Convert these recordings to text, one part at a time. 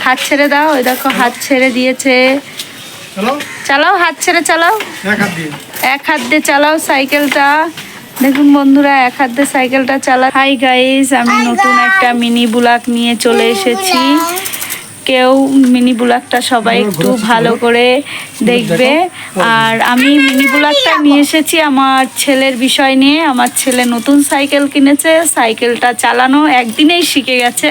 হাত ছেড়ে দাও। ওই দেখো হাত ছেড়ে দিয়েছে। চালাও, হাত ছেড়ে চালাও, এক হাত দিয়ে চালাও সাইকেলটা। দেখুন বন্ধুরা, এক হাত দিয়ে সাইকেলটা চালা। হাই গাইস, আমি নতুন একটা মিনি ব্লগ নিয়ে চলে এসেছি। কেউ মিনি ব্লগটা সবাই একটু ভালো করে দেখবে। আর আমি মিনি ব্লগটা নিয়ে এসেছি আমার ছেলের বিষয় নিয়ে। আমার ছেলে নতুন সাইকেল কিনেছে, সাইকেলটা চালানো একদিনেই শিখে গেছে।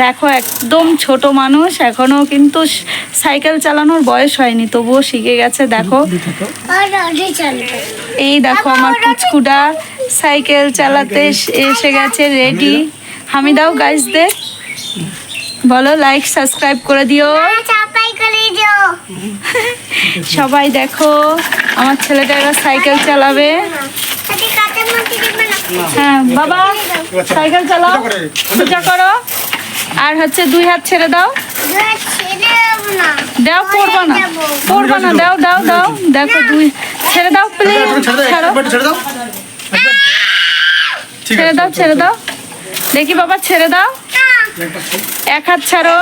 দেখো একদম ছোট মানুষ, এখনও কিন্তু সাইকেল চালানোর বয়স হয়নি, তবুও শিখে গেছে। দেখো এই দেখো আমার পুচকুটা সাইকেল চালাতে এসে গেছে, রেডি। হামিদাও গাইসদের বলো লাইক সাবস্ক্রাইব করে দিও। সবাই দেখো আমার ছেলেটা এবার সাইকেল চালাবে। হ্যাঁ বাবা, সাইকেল চালাও, সোজা করো। আর হচ্ছে দুই হাত ছেড়ে দাও। দাও, পড়বা না, পড়বা না, দাও দাও দাও। দেখো দুই ছেড়ে দাও, প্লিজ ছাড়ো, ছেড়ে দাও, ছেড়ে দাও। দেখি বাবা, ছেড়ে দাও। এক হাত ছাড়ো,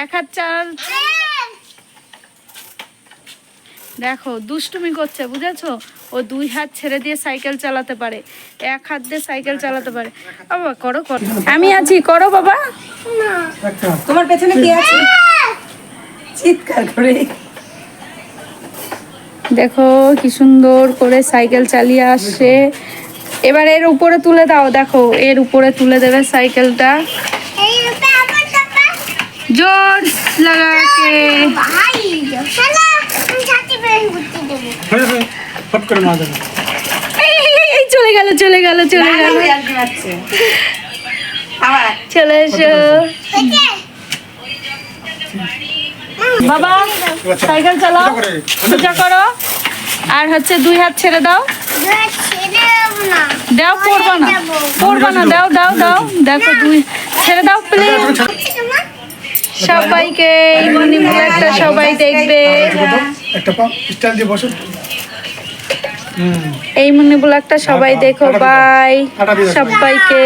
এক হাত ছাড়। দেখো দুষ্টুমি করছে, বুঝেছো? ও দুই হাত ছেড়ে দিয়ে সাইকেল চালাতে পারে, এক হাত দিয়ে সাইকেল চালাতে পারে। বাবা করো করো, আমি আছি, করো বাবা। তোমার পেছনে কি আছে? চিৎকার করে দেখো কি সুন্দর করে সাইকেল চালিয়ে আসছে। এবার এর উপরে তুলে দাও। দেখো এর উপরে তুলে দেবে সাইকেলটা, জোর লাগাকে। এই চলে গেল, চলে গেল, চলে গেল। চলে এসো বাবা, সাইকেল চালাও, সোজা করো। আর হচ্ছে দুই হাত ছেড়ে দাও। দাও, পড়বা না, পড়বা না, দাও দাও দাও। দেখো দুই ছেড়ে দাও প্লিজ। সবাইকে এই মিনি ব্লগটা সবাই দেখবে। এই মিনি ব্লগটা সবাই দেখো। বাই সবাইকে।